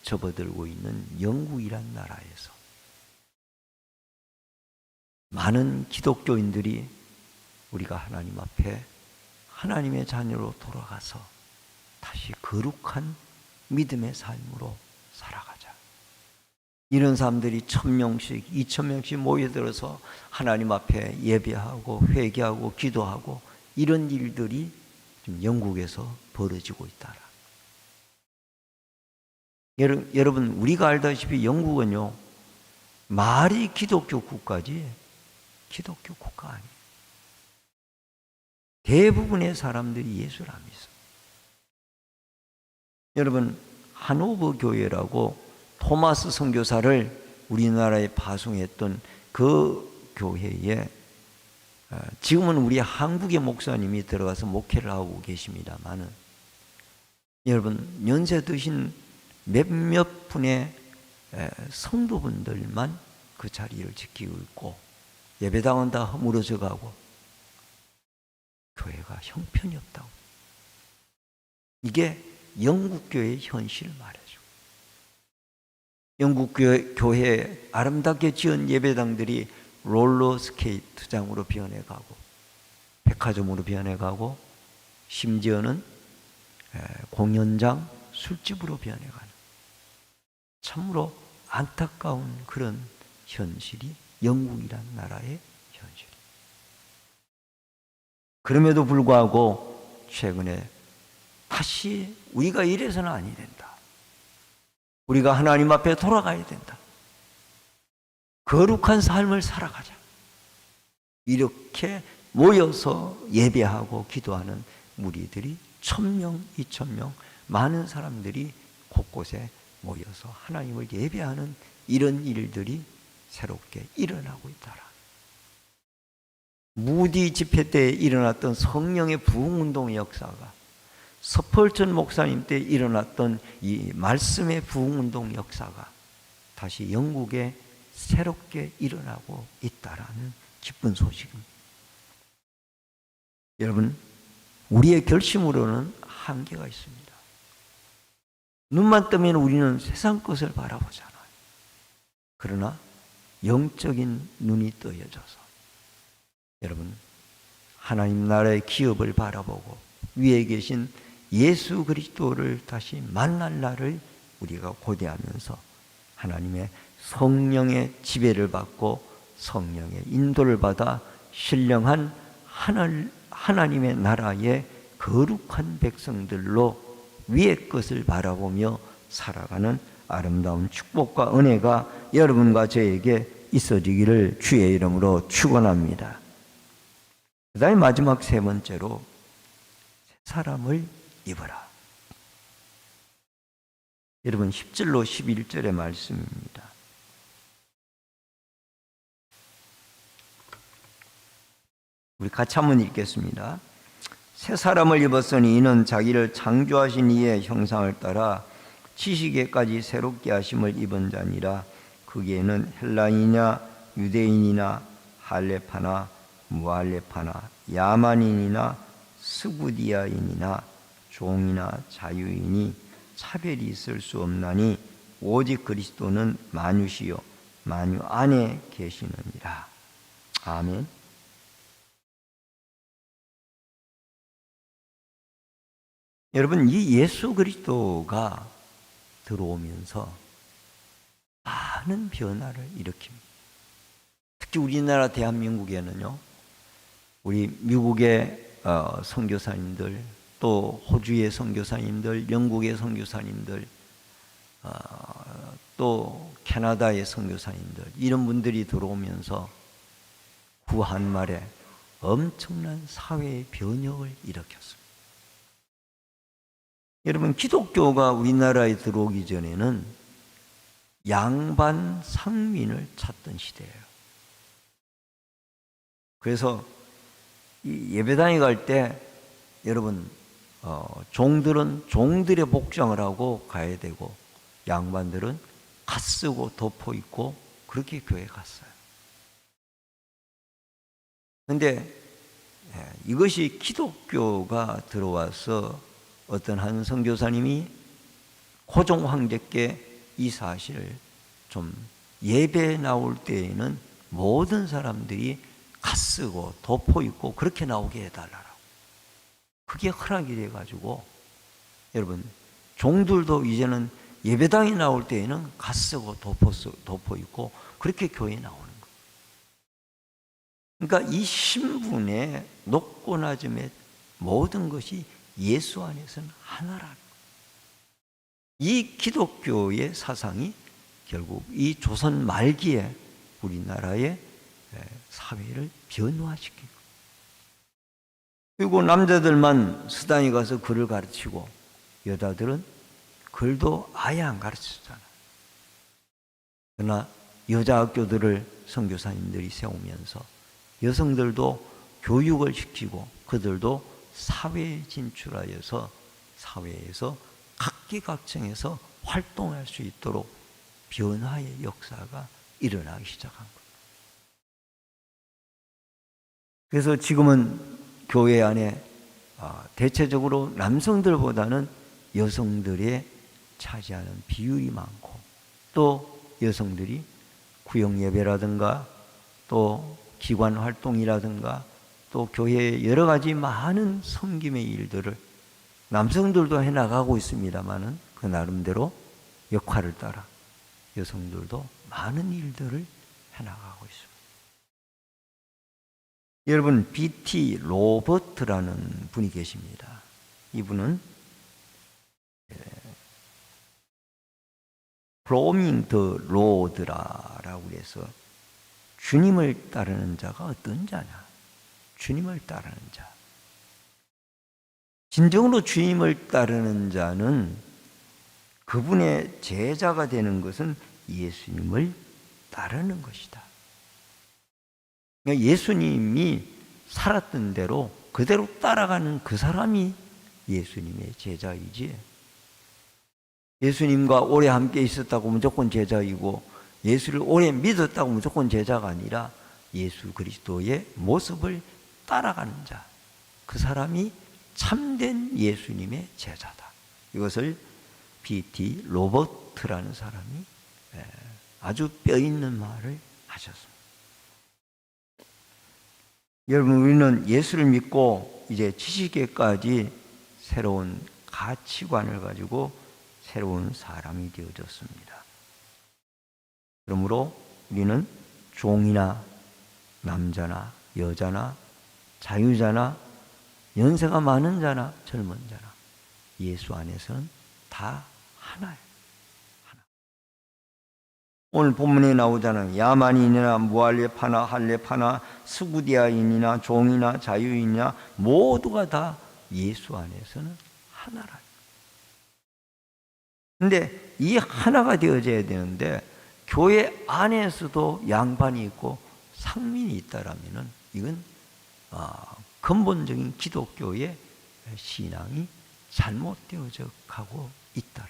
접어들고 있는 영국이란 나라에서 많은 기독교인들이 우리가 하나님 앞에 하나님의 자녀로 돌아가서 다시 거룩한 믿음의 삶으로 살아가자. 이런 사람들이 1,000명씩 2,000명씩 모여들어서 하나님 앞에 예배하고 회개하고 기도하고 이런 일들이 지금 영국에서 벌어지고 있다. 여러분 우리가 알다시피 영국은요 말이 기독교 국가지 기독교 국가 아니에요. 대부분의 사람들이 예수를 안 믿어요. 여러분 하노버 교회라고 토마스 선교사를 우리나라에 파송했던 그 교회에 지금은 우리 한국의 목사님이 들어가서 목회를 하고 계십니다만은 여러분 연세 드신 몇몇 분의 성도분들만 그 자리를 지키고 있고 예배당은 다 허물어져 가고 교회가 형편이 없다고. 이게 영국교회의 현실을 말해줘. 영국교회 아름답게 지은 예배당들이 롤러스케이트장으로 변해가고 백화점으로 변해가고 심지어는 공연장, 술집으로 변해가는 참으로 안타까운 그런 현실이 영국이란 나라의 현실이에요. 그럼에도 불구하고 최근에 다시 우리가 이래서는 아니 된다. 우리가 하나님 앞에 돌아가야 된다. 거룩한 삶을 살아가자. 이렇게 모여서 예배하고 기도하는 무리들이 1,000명, 2,000명 많은 사람들이 곳곳에 모여서 하나님을 예배하는 이런 일들이 새롭게 일어나고 있다라. 무디 집회 때 일어났던 성령의 부흥운동의 역사가 서펄전 목사님 때 일어났던 이 말씀의 부흥운동 역사가 다시 영국에 새롭게 일어나고 있다라는 기쁜 소식입니다. 여러분, 우리의 결심으로는 한계가 있습니다. 눈만 뜨면 우리는 세상 것을 바라보잖아요. 그러나 영적인 눈이 떠여져서 여러분 하나님 나라의 기업을 바라보고 위에 계신 예수 그리스도를 다시 만날 날을 우리가 고대하면서 하나님의 성령의 지배를 받고 성령의 인도를 받아 신령한 하나님의 나라의 거룩한 백성들로 위의 것을 바라보며 살아가는 아름다운 축복과 은혜가 여러분과 저에게 있어지기를 주의 이름으로 축원합니다. 그 다음에 마지막 세 번째로 새 사람을 입어라. 여러분 10절로 11절의 말씀입니다. 우리 같이 한번 읽겠습니다. 새 사람을 입었으니 이는 자기를 창조하신 이의 형상을 따라 지식에까지 새롭게 하심을 입은 자니라. 그게는 헬라인이나 유대인이나 할레파나 무할레파나 야만인이나 스구디아인이나 종이나 자유인이 차별이 있을 수 없나니 오직 그리스도는 만유시요 만유 안에 계시느니라. 아멘. 여러분 이 예수 그리스도가 들어오면서 많은 변화를 일으킵니다. 특히 우리나라 대한민국에는요, 우리 미국의 선교사님들, 또 호주의 선교사님들, 영국의 선교사님들, 또 캐나다의 선교사님들 이런 분들이 들어오면서 구한말에 엄청난 사회의 변혁을 일으켰습니다. 여러분 기독교가 우리나라에 들어오기 전에는 양반 상민을 찾던 시대예요. 그래서 이 예배당에 갈 때 여러분 종들은 종들의 복장을 하고 가야 되고 양반들은 갓 쓰고 덮어 입고 그렇게 교회 갔어요. 그런데 이것이 기독교가 들어와서 어떤 한 선교사님이 고종 황제께 이 사실을 좀 예배 나올 때에는 모든 사람들이 갓쓰고 도포 입고 그렇게 나오게 해달라고. 그게 허락이 돼가지고 여러분 종들도 이제는 예배당에 나올 때에는 갓쓰고 도포 입고 그렇게 교회에 나오는 거예요. 그러니까 이 신분의 높고 낮음의 모든 것이 예수 안에서는 하나라는 거예요. 이 기독교의 사상이 결국 이 조선 말기에 우리나라의 사회를 변화시키고, 그리고 남자들만 수단에 가서 글을 가르치고 여자들은 글도 아예 안 가르쳤잖아요. 그러나 여자 학교들을 선교사님들이 세우면서 여성들도 교육을 시키고 그들도 사회에 진출하여서 사회에서 각기각층에서 활동할 수 있도록 변화의 역사가 일어나기 시작한 거예요. 그래서 지금은 교회 안에 대체적으로 남성들보다는 여성들의 차지하는 비율이 많고, 또 여성들이 구역 예배라든가 또 기관 활동이라든가 또 교회의 여러 가지 많은 섬김의 일들을 남성들도 해나가고 있습니다마는 그 나름대로 역할을 따라 여성들도 많은 일들을 해나가고 있습니다. 여러분, B.T. 로버트라는 분이 계십니다. 이분은 Roaming the Road라고 해서 주님을 따르는 자가 어떤 자냐? 주님을 따르는 자. 진정으로 주님을 따르는 자는 그분의 제자가 되는 것은 예수님을 따르는 것이다. 그러니까 예수님이 살았던 대로 그대로 따라가는 그 사람이 예수님의 제자이지, 예수님과 오래 함께 있었다고 무조건 제자이고 예수를 오래 믿었다고 무조건 제자가 아니라 예수 그리스도의 모습을 따라가는 자, 그 사람이 참된 예수님의 제자다. 이것을 B.T. 로버트라는 사람이 아주 뼈있는 말을 하셨습니다. 여러분, 우리는 예수를 믿고 이제 지식에까지 새로운 가치관을 가지고 새로운 사람이 되어졌습니다. 그러므로 우리는 종이나 남자나 여자나 자유자나 연세가 많은 자나 젊은 자나 예수 안에서는 다 하나예요. 하나. 오늘 본문에 나오잖아요. 야만인이나 무할레파나 할레파나 스구디아인이나 종이나 자유인이나 모두가 다 예수 안에서는 하나라. 근데 이 하나가 되어져야 되는데 교회 안에서도 양반이 있고 상민이 있다라면은 이건 근본적인 기독교의 신앙이 잘못되어져 가고 있다라.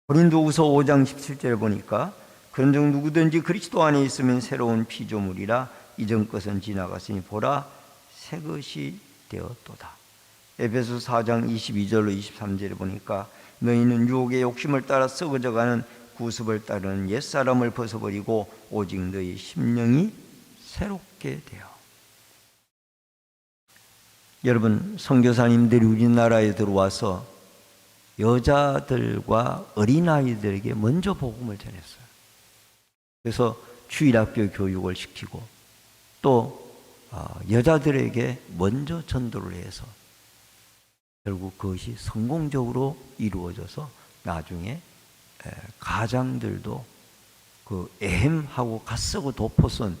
고린도후서 5장 17절 보니까 그런즉 누구든지 그리스도 안에 있으면 새로운 피조물이라 이전 것은 지나갔으니 보라 새 것이 되었도다. 에베소 4장 22절로 23절에 보니까 너희는 유혹의 욕심을 따라 썩어져가는 구습을 따르는 옛사람을 벗어버리고 오직 너희 심령이 새롭게 되어. 여러분, 선교사님들이 우리나라에 들어와서 여자들과 어린아이들에게 먼저 복음을 전했어요. 그래서 주일학교 교육을 시키고 또 여자들에게 먼저 전도를 해서 결국 그것이 성공적으로 이루어져서 나중에 가장들도 그 애햄하고 갓쓰고 도포선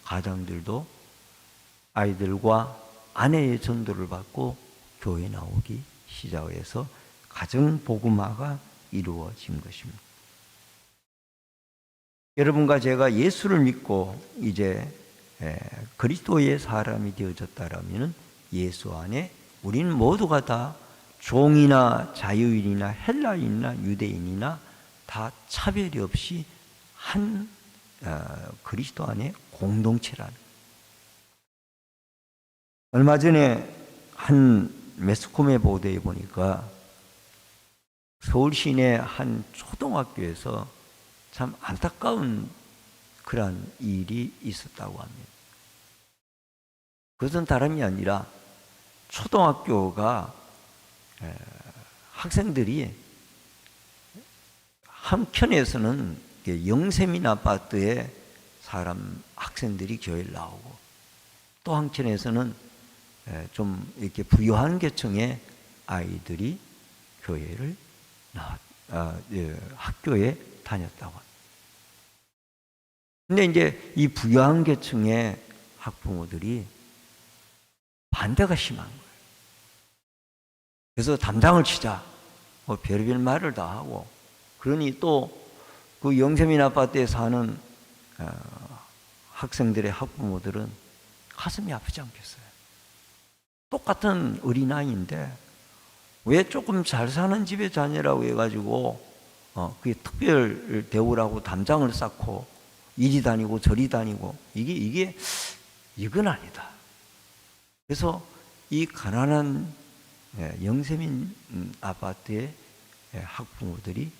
가장들도 아이들과 아내의 전도를 받고 교회 나오기 시작해서 가정 복음화가 이루어진 것입니다. 여러분과 제가 예수를 믿고 이제 그리스도의 사람이 되어졌다라면 예수 안에 우리는 모두가 다 종이나 자유인이나 헬라인이나 유대인이나 다 차별이 없이 한 그리스도 안에 공동체라는, 얼마 전에 한 매스컴의 보도에 보니까 서울 시내 한 초등학교에서 참 안타까운 그러한 일이 있었다고 합니다. 그것은 다름이 아니라 초등학교가 학생들이 한켠에서는 영세민 아파트에 학생들이 교회를 나오고, 또 한켠에서는 좀 이렇게 부유한 계층의 아이들이 교회를 학교에 다녔다고 합니다. 근데 이제 이 부유한 계층의 학부모들이 반대가 심한 거예요. 그래서 담장을 치자, 별별 말을 다 하고, 그러니 또 그 영세민 아파트에 사는 학생들의 학부모들은 가슴이 아프지 않겠어요? 똑같은 어린아이인데 왜 조금 잘 사는 집의 자녀라고 해가지고 그게 특별 대우라고 담장을 쌓고 이리 다니고 저리 다니고, 이건 아니다. 그래서 이 가난한 영세민 아파트의 학부모들이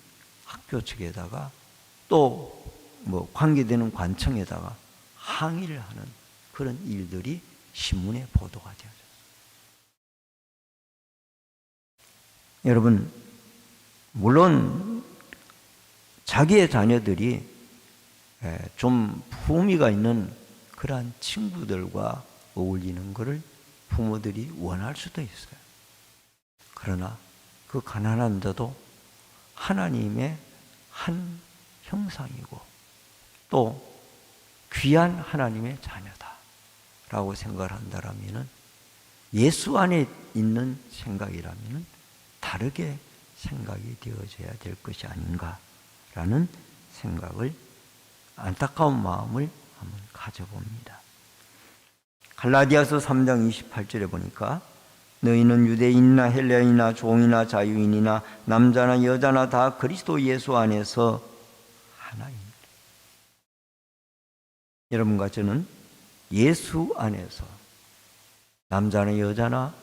학교 측에다가 또 뭐 관계되는 관청에다가 항의를 하는 그런 일들이 신문에 보도가 되어졌어요. 여러분, 물론 자기의 자녀들이 좀 품위가 있는 그러한 친구들과 어울리는 것을 부모들이 원할 수도 있어요. 그러나 그 가난한 자도 하나님의 한 형상이고 또 귀한 하나님의 자녀다라고 생각을 한다면, 예수 안에 있는 생각이라면 다르게 생각이 되어져야 될 것이 아닌가라는 생각을, 안타까운 마음을 한번 가져봅니다. 갈라디아서 3장 28절에 보니까 너희는 유대인이나 헬라인이나 종이나 자유인이나 남자나 여자나 다 그리스도 예수 안에서 하나입니다. 여러분과 저는 예수 안에서 남자나 여자나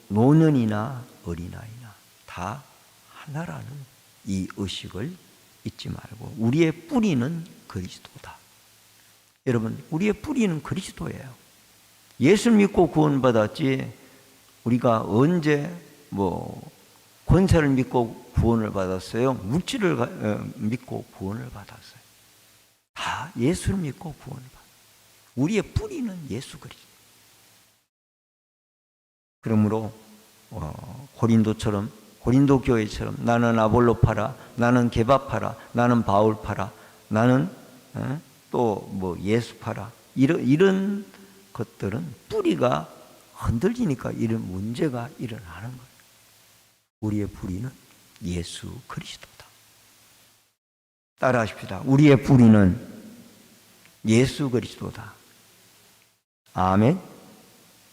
노년이나 어린아이나 다 하나라는 이 의식을 잊지 말고, 우리의 뿌리는 그리스도다. 여러분, 우리의 뿌리는 그리스도예요. 예수를 믿고 구원받았지, 우리가 언제 권세를 믿고 구원을 받았어요? 물질을 믿고 구원을 받았어요. 다 예수를 믿고 구원을 받았어요. 우리의 뿌리는 예수 그리스도. 그러므로 고린도 교회처럼 나는 아볼로 파라, 나는 게바 파라, 나는 바울 파라, 나는 또 예수 파라, 이런 것들은 뿌리가 흔들리니까 이런 문제가 일어나는 거예요. 우리의 뿌리는 예수 그리스도다. 따라하십시다. 우리의 뿌리는 예수 그리스도다. 아멘.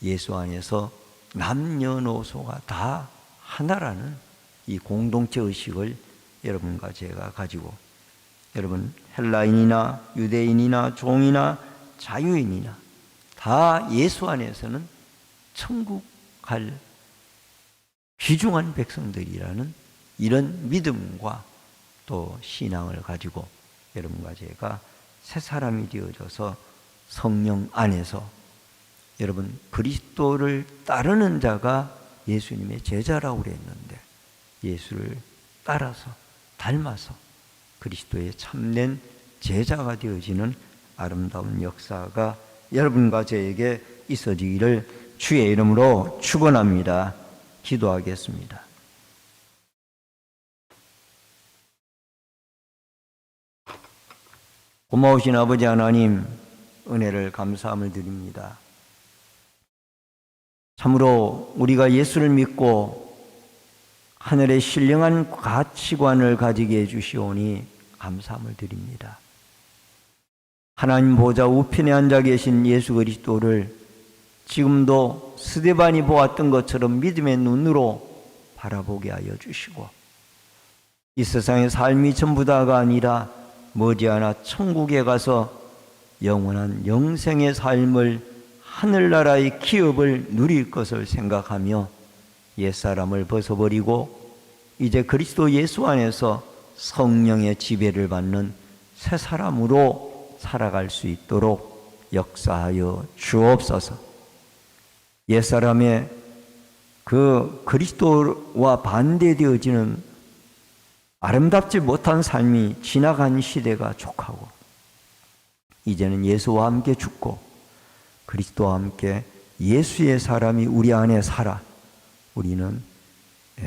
예수 안에서 남녀노소가 다 하나라는 이 공동체 의식을 여러분과 제가 가지고, 여러분 헬라인이나 유대인이나 종이나 자유인이나 다 예수 안에서는 천국 갈 귀중한 백성들이라는 이런 믿음과 또 신앙을 가지고 여러분과 제가 새 사람이 되어져서 성령 안에서, 여러분 그리스도를 따르는 자가 예수님의 제자라고 그랬는데, 예수를 따라서 닮아서 그리스도의 참된 제자가 되어지는 아름다운 역사가 여러분과 저에게 있어지기를 주의 이름으로 축원합니다. 기도하겠습니다. 고마우신 아버지 하나님, 은혜를 감사함을 드립니다. 참으로 우리가 예수를 믿고 하늘의 신령한 가치관을 가지게 해주시오니 감사함을 드립니다. 하나님 보좌 우편에 앉아 계신 예수 그리스도를 지금도 스데반이 보았던 것처럼 믿음의 눈으로 바라보게 하여 주시고, 이 세상의 삶이 전부 다가 아니라 머지않아 천국에 가서 영원한 영생의 삶을 하늘나라의 기업을 누릴 것을 생각하며 옛사람을 벗어버리고 이제 그리스도 예수 안에서 성령의 지배를 받는 새 사람으로 살아갈 수 있도록 역사하여 주옵소서. 옛사람의 그 그리스도와 반대되어지는 아름답지 못한 삶이 지나간 시대가 족하고 이제는 예수와 함께 죽고 그리스도와 함께 예수의 사람이 우리 안에 살아 우리는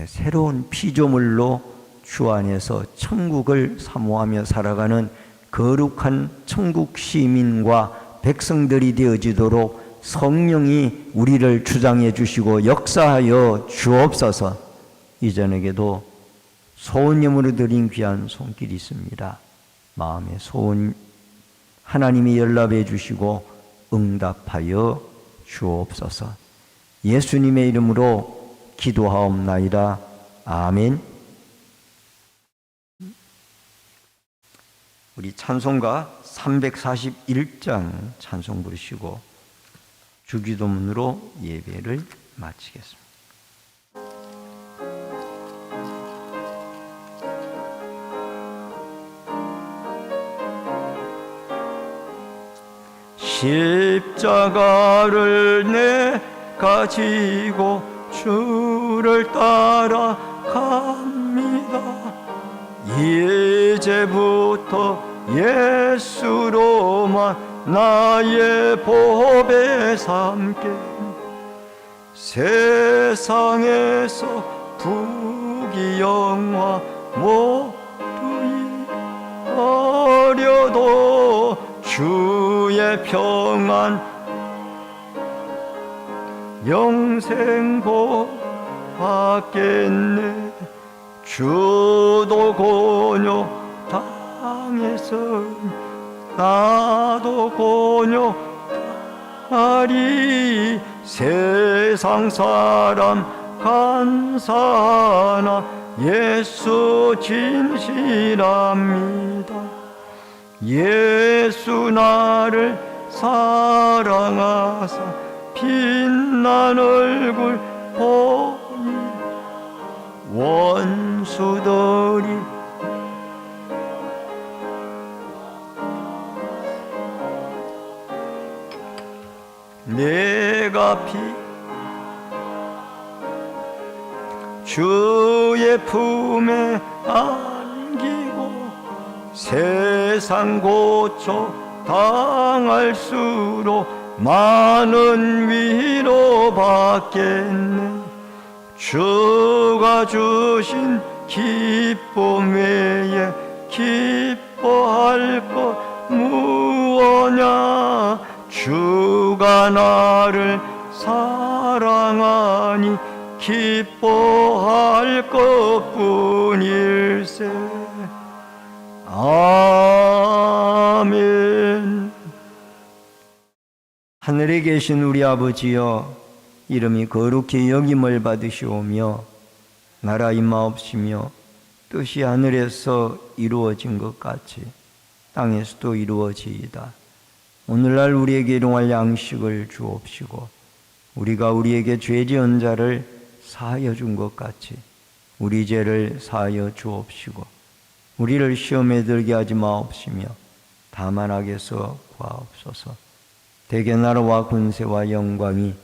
새로운 피조물로 주 안에서 천국을 사모하며 살아가는 거룩한 천국 시민과 백성들이 되어지도록 성령이 우리를 주장해 주시고 역사하여 주옵소서. 이전에게도 소원예물을 드린 귀한 손길이 있습니다. 마음의 소원 하나님이 연락해 주시고 응답하여 주옵소서. 예수님의 이름으로 기도하옵나이다. 아멘. 우리 찬송가 341장 찬송 부르시고 주기도문으로 예배를 마치겠습니다. 십자가를 내가 지고 주를 따라갑니다. 이제부터 예수로만 나의 법에 삼게 세상에서 부귀영화 모두 잃어려도 주의 평안 영생 복 받겠네. 주도 곤욕 당해서 나도 곤욕 당하리. 세상 사람 간사하나 예수 진실합니다. 예수 나를 사랑하사 빛난 얼굴 보니 원수들이 내가 주의 품에 안기고 세상 고초 당할수록 많은 위로 받겠네. 주가 주신 기쁨 외에 기뻐할 것 무엇냐. 주가 나를 사랑하니 기뻐할 것뿐일세. 아멘. 하늘에 계신 우리 아버지여, 이름이 거룩히 여김을 받으시오며 나라 임하옵시며 뜻이 하늘에서 이루어진 것 같이 땅에서도 이루어지이다. 오늘날 우리에게 일용할 양식을 주옵시고 우리가 우리에게 죄 지은 자를 사하여 준 것 같이 우리 죄를 사하여 주옵시고 우리를 시험에 들게 하지 마옵시며 다만 악에서 구하옵소서. 대개 나라와 군세와 영광이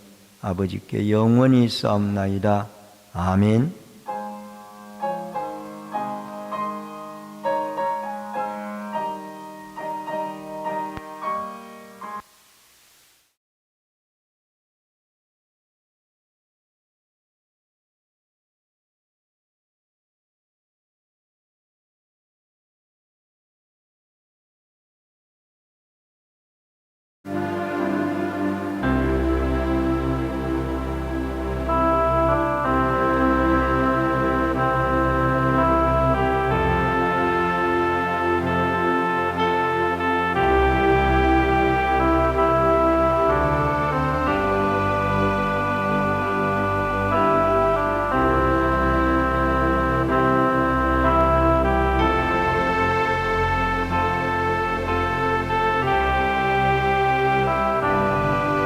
아버지께 영원히 있사옵나이다. 아멘.